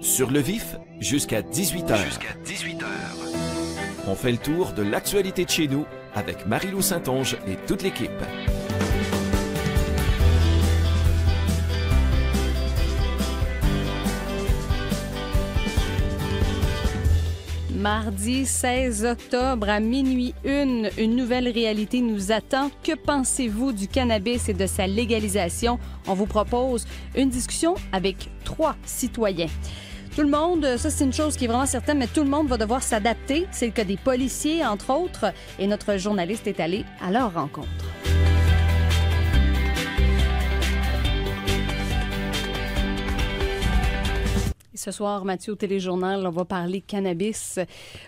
Sur le vif, jusqu'à 18h. On fait le tour de l'actualité de chez nous avec Marie-Lou Saint-Onge et toute l'équipe. Mardi 16 octobre à minuit 1, une nouvelle réalité nous attend. Que pensez-vous du cannabis et de sa légalisation? On vous propose une discussion avec 3 citoyens. Tout le monde, ça c'est une chose qui est vraiment certaine, mais tout le monde va devoir s'adapter. C'est le cas des policiers, entre autres, et notre journaliste est allé à leur rencontre. Ce soir, Mathieu, au Téléjournal, on va parler cannabis.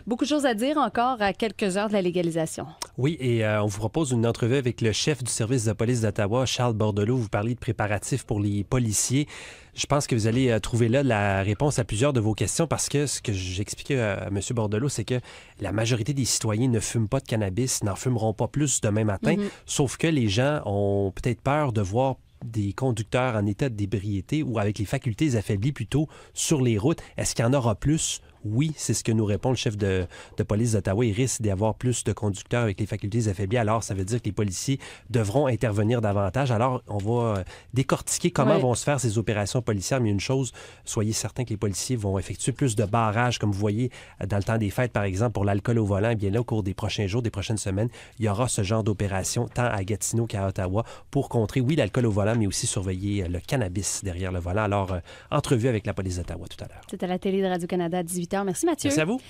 Beaucoup de choses à dire encore à quelques heures de la légalisation. Oui, et on vous propose une entrevue avec le chef du service de police d'Ottawa, Charles Bordelot. Vous parlez de préparatifs pour les policiers. Je pense que vous allez trouver là la réponse à plusieurs de vos questions parce que ce que j'expliquais à M. Bordelot, c'est que la majorité des citoyens ne fument pas de cannabis, n'en fumeront pas plus demain matin, sauf que les gens ont peut-être peur de voir des conducteurs en état d'ébriété ou avec les facultés affaiblies plutôt sur les routes. Est-ce qu'il y en aura plus? Oui, c'est ce que nous répond le chef de police d'Ottawa. Il risque d'y avoir plus de conducteurs avec les facultés affaiblies. Alors, ça veut dire que les policiers devront intervenir davantage. Alors, on va décortiquer comment vont se faire ces opérations policières. Mais une chose, soyez certains que les policiers vont effectuer plus de barrages, comme vous voyez dans le temps des fêtes, par exemple, pour l'alcool au volant. Eh bien là, au cours des prochains jours, des prochaines semaines, il y aura ce genre d'opération, tant à Gatineau qu'à Ottawa, pour contrer, oui, l'alcool au volant, mais aussi surveiller le cannabis derrière le volant. Alors, entrevue avec la police d'Ottawa tout à l'heure. C'est à la télé de Radio-Canada à 18h. Merci Mathieu. Merci à vous.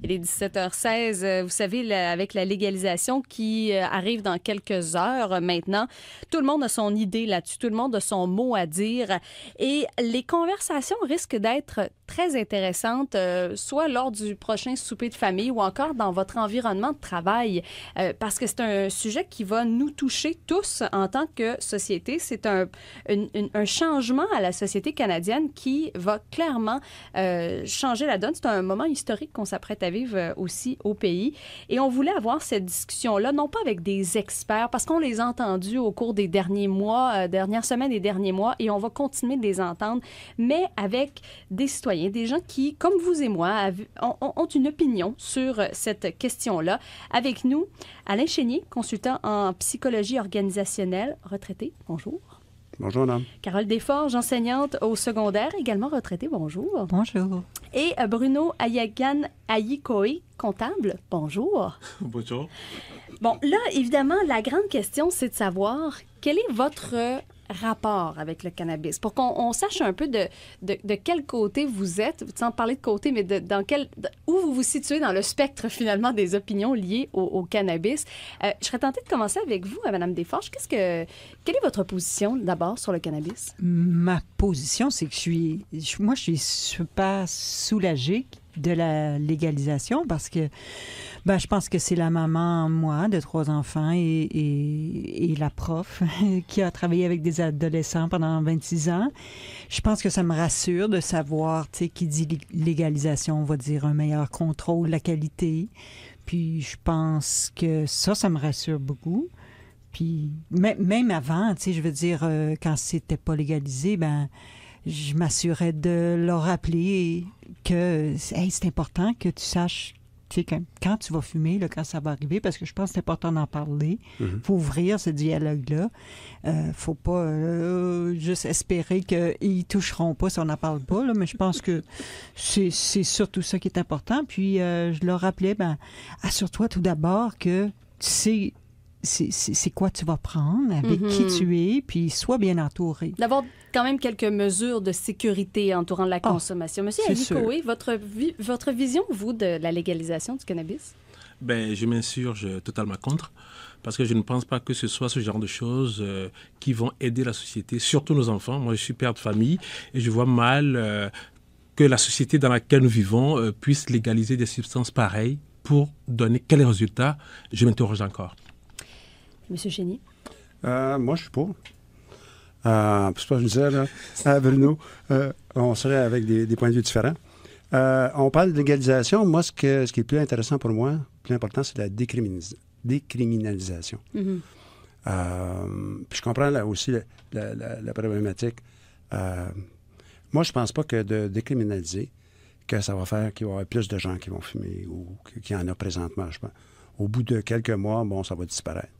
Il est 17h16. Vous savez, avec la légalisation qui arrive dans quelques heures maintenant, tout le monde a son idée là-dessus, tout le monde a son mot à dire. Et les conversations risquent d'être très intéressantes, soit lors du prochain souper de famille ou encore dans votre environnement de travail, parce que c'est un sujet qui va nous toucher tous en tant que société. C'est un changement à la société canadienne qui va clairement changer la donne. C'est un moment historique qu'on s'apprête à vivre aussi au pays. Et on voulait avoir cette discussion-là, non pas avec des experts, parce qu'on les a entendus au cours des derniers mois, dernières semaines et derniers mois, et on va continuer de les entendre, mais avec des citoyens, des gens qui, comme vous et moi, ont une opinion sur cette question-là. Avec nous, Alain Chénier, consultant en psychologie organisationnelle, retraité. Bonjour. Bonjour, madame. Carole Desforges, enseignante au secondaire, également retraitée. Bonjour. Bonjour. Et Bruno Ayagan Ayikoe, comptable. Bonjour. Bonjour. Bon, là, évidemment, la grande question, c'est de savoir quel est votre rapport avec le cannabis, pour qu'on sache un peu de quel côté vous êtes, sans parler de côté, mais où vous vous situez dans le spectre, finalement, des opinions liées au cannabis. Je serais tentée de commencer avec vous, Mme Desforges. Quelle est votre position, d'abord, sur le cannabis? Ma position, c'est que je suis super soulagée de la légalisation parce que je pense que c'est la maman, moi, de 3 enfants et la prof qui a travaillé avec des adolescents pendant 26 ans. Je pense que ça me rassure de savoir, tu sais, qui dit légalisation, on va dire un meilleur contrôle de la qualité. Puis je pense que ça me rassure beaucoup. Puis même avant, tu sais, je veux dire, quand c'était pas légalisé, je m'assurais de leur rappeler que c'est important que tu saches, tu sais, quand tu vas fumer, là, quand ça va arriver, parce que je pense que c'est important d'en parler. Il faut ouvrir ce dialogue-là. Faut pas juste espérer qu'ils ne toucheront pas si on n'en parle pas, là, mais je pense que c'est surtout ça qui est important. Puis je leur rappelais, assure-toi tout d'abord que tu sais c'est quoi tu vas prendre, avec qui tu es, puis sois bien entouré. D'avoir quand même quelques mesures de sécurité entourant la consommation. Monsieur Ayikoe, votre vision, vous, de la légalisation du cannabis? Je m'insurge totalement contre, parce que je ne pense pas que ce soit ce genre de choses qui vont aider la société, surtout nos enfants. Moi, je suis père de famille et je vois mal que la société dans laquelle nous vivons puisse légaliser des substances pareilles pour donner quels résultats. Je m'interroge encore. Monsieur Chénier? Moi, je suis pour. C'est pas ce que je disais, là. Bruno, on serait avec des points de vue différents. On parle de légalisation. Moi, ce qui est plus intéressant pour moi, plus important, c'est la décriminalisation. Puis je comprends là aussi la problématique. moi, je pense pas que de décriminaliser, que ça va faire qu'il va y avoir plus de gens qui vont fumer ou qu'il y en a présentement, je pense. Au bout de quelques mois, bon, ça va disparaître.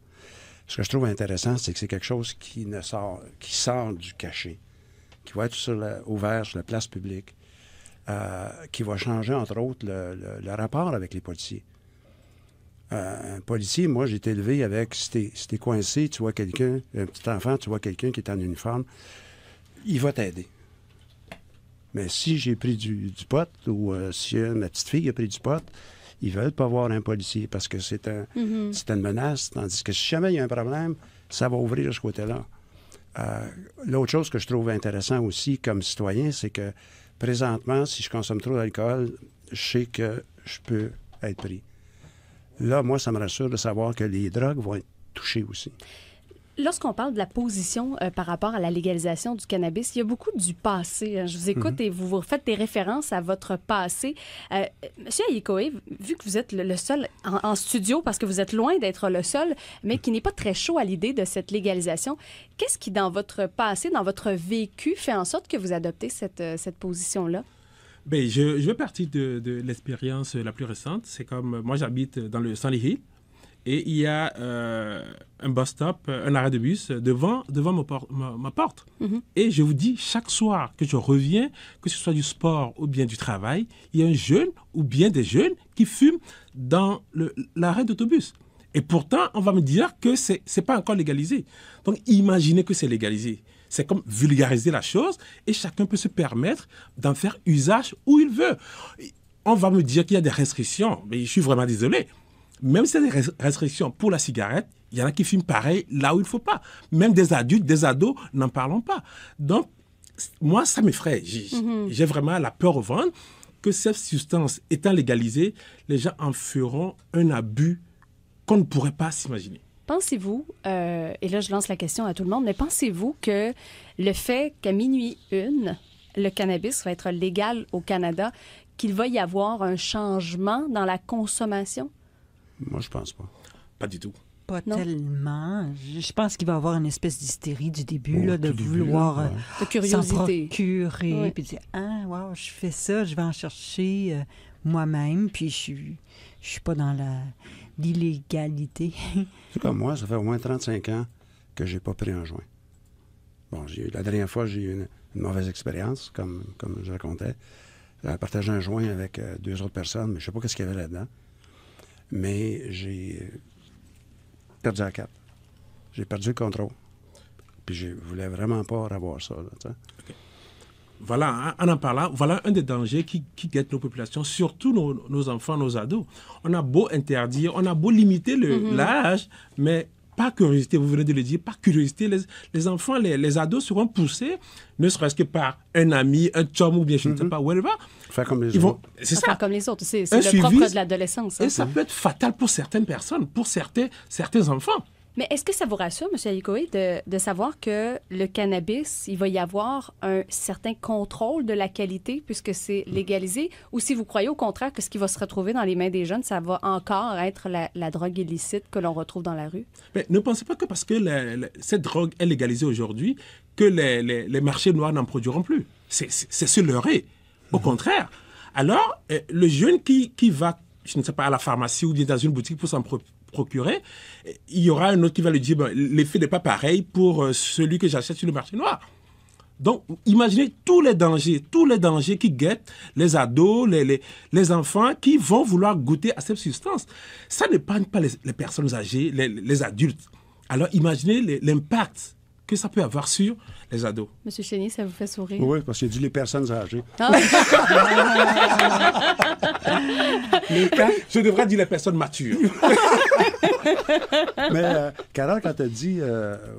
Ce que je trouve intéressant, c'est que c'est quelque chose qui sort du cachet, qui va être ouvert sur la place publique, qui va changer, entre autres, le rapport avec les policiers. Un policier, moi, j'ai été élevé avec, si t'es coincé, tu vois quelqu'un, un petit enfant, tu vois quelqu'un qui est en uniforme, il va t'aider. Mais si j'ai pris du pot, ou si ma petite fille a pris du pot, ils veulent pas voir un policier parce que c'est une menace. Tandis que si jamais il y a un problème, ça va ouvrir ce côté-là. L'autre chose que je trouve intéressant aussi comme citoyen, c'est que présentement, si je consomme trop d'alcool, je sais que je peux être pris. Là, moi, ça me rassure de savoir que les drogues vont être touchées aussi. Lorsqu'on parle de la position par rapport à la légalisation du cannabis, il y a beaucoup du passé. Je vous écoute et vous faites des références à votre passé. Monsieur Ayikoé, vu que vous êtes le seul en studio, parce que vous êtes loin d'être le seul, mais qui n'est pas très chaud à l'idée de cette légalisation, qu'est-ce qui, dans votre passé, dans votre vécu, fait en sorte que vous adoptez cette position-là? Bien, je vais partir de l'expérience la plus récente. C'est comme, moi j'habite dans le Stanley Hill et il y a un bus stop, un arrêt de bus devant ma porte. Et je vous dis, chaque soir que je reviens, que ce soit du sport ou bien du travail, il y a un jeune ou bien des jeunes qui fument dans l'arrêt d'autobus. Et pourtant, on va me dire que c'est pas encore légalisé. Donc, imaginez que c'est légalisé. C'est comme vulgariser la chose et chacun peut se permettre d'en faire usage où il veut. On va me dire qu'il y a des restrictions, mais je suis vraiment désolé. Même si il y a des restrictions pour la cigarette, il y en a qui fument pareil là où il ne faut pas. Même des adultes, des ados, n'en parlons pas. Donc, moi, ça m'effraie. J'ai vraiment la peur au ventre que cette substance étant légalisée, les gens en feront un abus qu'on ne pourrait pas s'imaginer. Pensez-vous, et là je lance la question à tout le monde, mais pensez-vous que le fait qu'à minuit 1, le cannabis va être légal au Canada, qu'il va y avoir un changement dans la consommation? Moi, je pense pas. Pas du tout. Pas Non. tellement. Je pense qu'il va y avoir une espèce d'hystérie du début, là, de vouloir De s'en curiosité. procurer, puis dire « Ah, wow, je fais ça, je vais en chercher moi-même, puis je suis pas dans l'illégalité. » C'est comme moi, ça fait au moins 35 ans que j'ai pas pris un joint. Bon, la dernière fois, j'ai eu une mauvaise expérience, comme je racontais. J'ai partagé un joint avec 2 autres personnes, mais je sais pas ce qu'il y avait là-dedans. Mais j'ai perdu la cape. J'ai perdu le contrôle. Puis je voulais vraiment pas revoir ça. Là, okay. Voilà, en parlant, voilà un des dangers qui guette nos populations, surtout nos enfants, nos ados. On a beau interdire, on a beau limiter l'âge, mais par curiosité, vous venez de le dire, par curiosité, les enfants, les ados seront poussés, ne serait-ce que par un ami, un chum ou bien je ne sais pas, whatever. Faire comme les autres. C'est ça. Faire comme les autres. C'est Un le suivi, propre de l'adolescence. Et ça peut être fatal pour certaines personnes, pour certains enfants. Mais est-ce que ça vous rassure, M. Ayikoé, de savoir que le cannabis, il va y avoir un certain contrôle de la qualité puisque c'est légalisé? Ou si vous croyez au contraire que ce qui va se retrouver dans les mains des jeunes, ça va encore être la drogue illicite que l'on retrouve dans la rue? Mais ne pensez pas que parce que cette drogue est légalisée aujourd'hui, que les marchés noirs n'en produiront plus. C'est se leurrer. Au contraire. Alors, le jeune qui va, je ne sais pas, à la pharmacie ou bien dans une boutique pour s'en procurer, il y aura un autre qui va lui dire l'effet n'est pas pareil pour celui que j'achète sur le marché noir. Donc, imaginez tous les dangers qui guettent les ados, les enfants qui vont vouloir goûter à cette substance. Ça n'épargne pas les personnes âgées, les adultes. Alors, imaginez l'impact que ça peut avoir sur les ados. Monsieur Chénier, ça vous fait sourire? Oui, parce qu'il dit les personnes âgées. Ah. Je devrais dire les personnes matures. Mais, Carole, quand tu as dit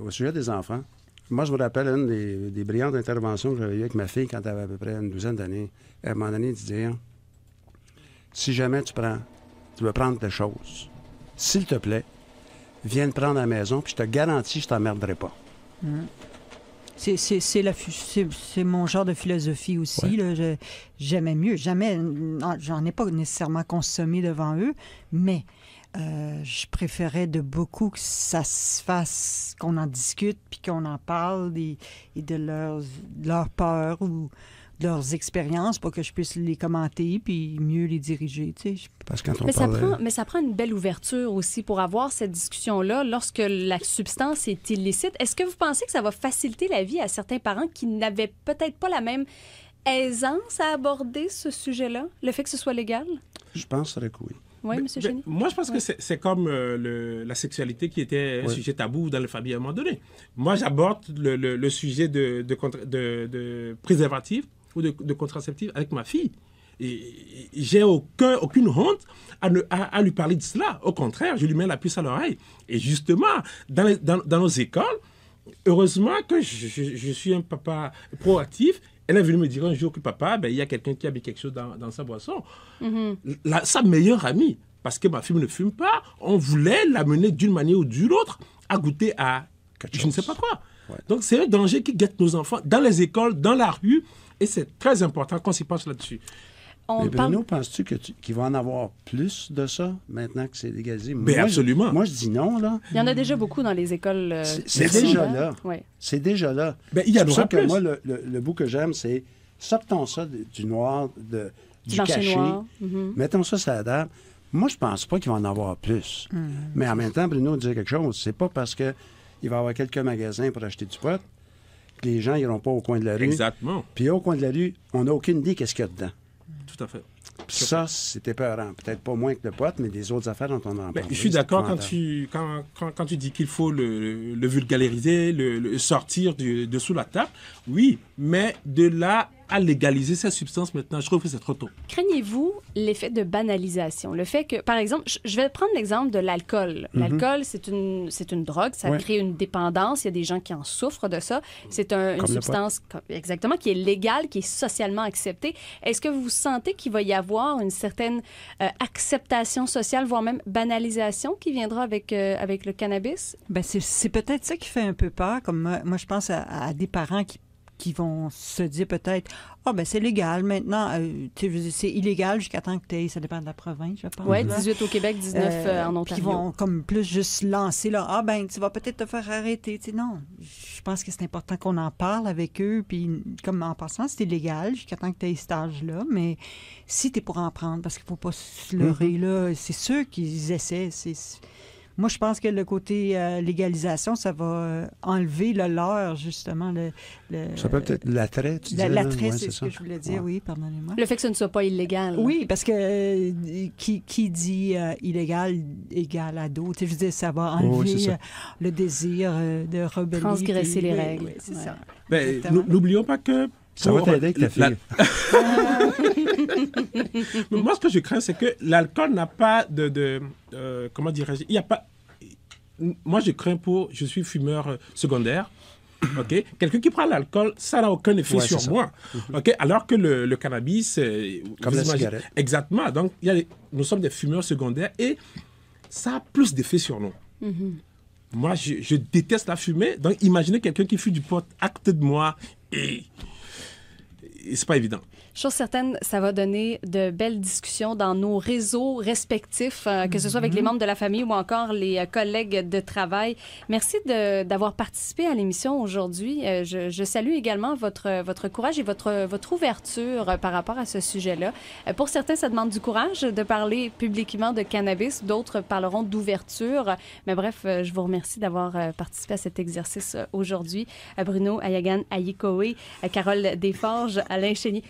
au sujet des enfants, moi, je me rappelle une des brillantes interventions que j'avais eues avec ma fille quand elle avait à peu près une douzaine d'années. À un moment donné, de dire, si jamais tu veux prendre des choses, s'il te plaît, viens le prendre à la maison, puis je te garantis, je t'emmerderai pas. C'est mon genre de philosophie aussi. Ouais. Là. J'aimais mieux. J'en ai pas nécessairement consommé devant eux, mais je préférais de beaucoup que ça se fasse, qu'on en discute, puis qu'on en parle et de leur peur leurs expériences pour que je puisse les commenter puis mieux les diriger. Tu sais. Parce que quand on Mais parle... ça prend une belle ouverture aussi pour avoir cette discussion-là lorsque la substance est illicite. Est-ce que vous pensez que ça va faciliter la vie à certains parents qui n'avaient peut-être pas la même aisance à aborder ce sujet-là, le fait que ce soit légal? Je penserais que oui. Oui, M. Chénier? Moi, je pense que c'est comme la sexualité qui était un sujet tabou dans les familles à un moment donné. Moi, j'aborde le sujet de préservatif ou de contraceptif avec ma fille. Et j'ai aucune honte à lui parler de cela. Au contraire, je lui mets la puce à l'oreille. Et justement, dans nos écoles, heureusement que je suis un papa proactif. Elle est venue me dire un jour que papa, il y a quelqu'un qui a mis quelque chose dans sa boisson. Sa meilleure amie, parce que ma fille ne fume pas, on voulait l'amener d'une manière ou d'une autre à goûter à je ne sais pas quoi. Ouais. Donc c'est un danger qui guette nos enfants dans les écoles, dans la rue, et c'est très important qu'on s'y penche là-dessus. Mais Bruno, penses-tu qu'il va en avoir plus de ça maintenant que c'est légalisé? Moi, absolument. Moi, je dis non, là. Il y en a déjà beaucoup dans les écoles. C'est déjà là. Ouais. C'est déjà là. Il y a pour ça que plus. moi, le bout que j'aime, c'est sortons ça du noir, du cachet, mettons ça sur la table. Moi, je pense pas qu'il va en avoir plus. Mais en même temps, Bruno disait quelque chose. C'est pas parce qu'il va y avoir quelques magasins pour acheter du pot que les gens n'iront pas au coin de la rue. Exactement. Puis au coin de la rue, on n'a aucune idée qu'est-ce qu'il y a dedans. Tout à fait. Ça, c'était peurant. Peut-être pas moins que le pot, mais des autres affaires dont on en parle. Je suis d'accord quand tu dis qu'il faut le vulgariser, le sortir de sous la table. Oui, mais de là à légaliser cette substance maintenant, je trouve que c'est trop tôt. Craignez-vous l'effet de banalisation? Le fait que, par exemple, je vais prendre l'exemple de l'alcool. L'alcool, c'est une drogue, ça crée une dépendance. Il y a des gens qui en souffrent de ça. C'est une substance, exactement, qui est légale, qui est socialement acceptée. Est-ce que vous sentez qu'il va y avoir une certaine acceptation sociale, voire même banalisation qui viendra avec le cannabis? Bien, c'est peut-être ça qui fait un peu peur. Comme moi je pense à des parents qui vont se dire peut-être c'est légal maintenant, c'est illégal jusqu'à temps que tu aies, ça dépend de la province, je pense. Oui, 18 au Québec, 19 en Ontario. Qui vont comme plus juste lancer là, tu vas peut-être te faire arrêter. Non, je pense que c'est important qu'on en parle avec eux, puis comme en passant, c'est illégal jusqu'à temps que tu aies cet âge-là, mais si tu es pour en prendre, parce qu'il ne faut pas se leurrer, là, c'est sûr qu'ils essaient, Moi, je pense que le côté légalisation, ça va enlever le leurre, justement. Ça peut être l'attrait, tu dis. L'attrait, c'est ce que je voulais dire, oui, pardonnez-moi. Le fait que ce ne soit pas illégal. Oui, parce que qui dit illégal égale ado? Je veux dire, ça va enlever le désir de rebeller. Transgresser les règles. Oui, c'est ça. N'oublions pas que... Ça va t'aider avec ta fille. Moi, ce que je crains, c'est que l'alcool n'a pas comment dirais-je? Il n'y a pas... Moi, je suis fumeur secondaire. OK? Quelqu'un qui prend l'alcool, ça n'a aucun effet sur moi. OK? Alors que le cannabis... Comme la cigarette. Exactement. Donc, nous sommes des fumeurs secondaires et ça a plus d'effet sur nous. Moi, je déteste la fumée. Donc, imaginez quelqu'un qui fume du pot à côté de moi et c'est pas évident. Chose certaine, ça va donner de belles discussions dans nos réseaux respectifs, que ce soit avec les membres de la famille ou encore les collègues de travail. Merci d'avoir participé à l'émission aujourd'hui. Je salue également votre courage et votre ouverture par rapport à ce sujet-là. Pour certains, ça demande du courage de parler publiquement de cannabis. D'autres parleront d'ouverture. Mais bref, je vous remercie d'avoir participé à cet exercice aujourd'hui. Bruno Ayagan Ayikoé, Carole Desforges, Alain Chénier.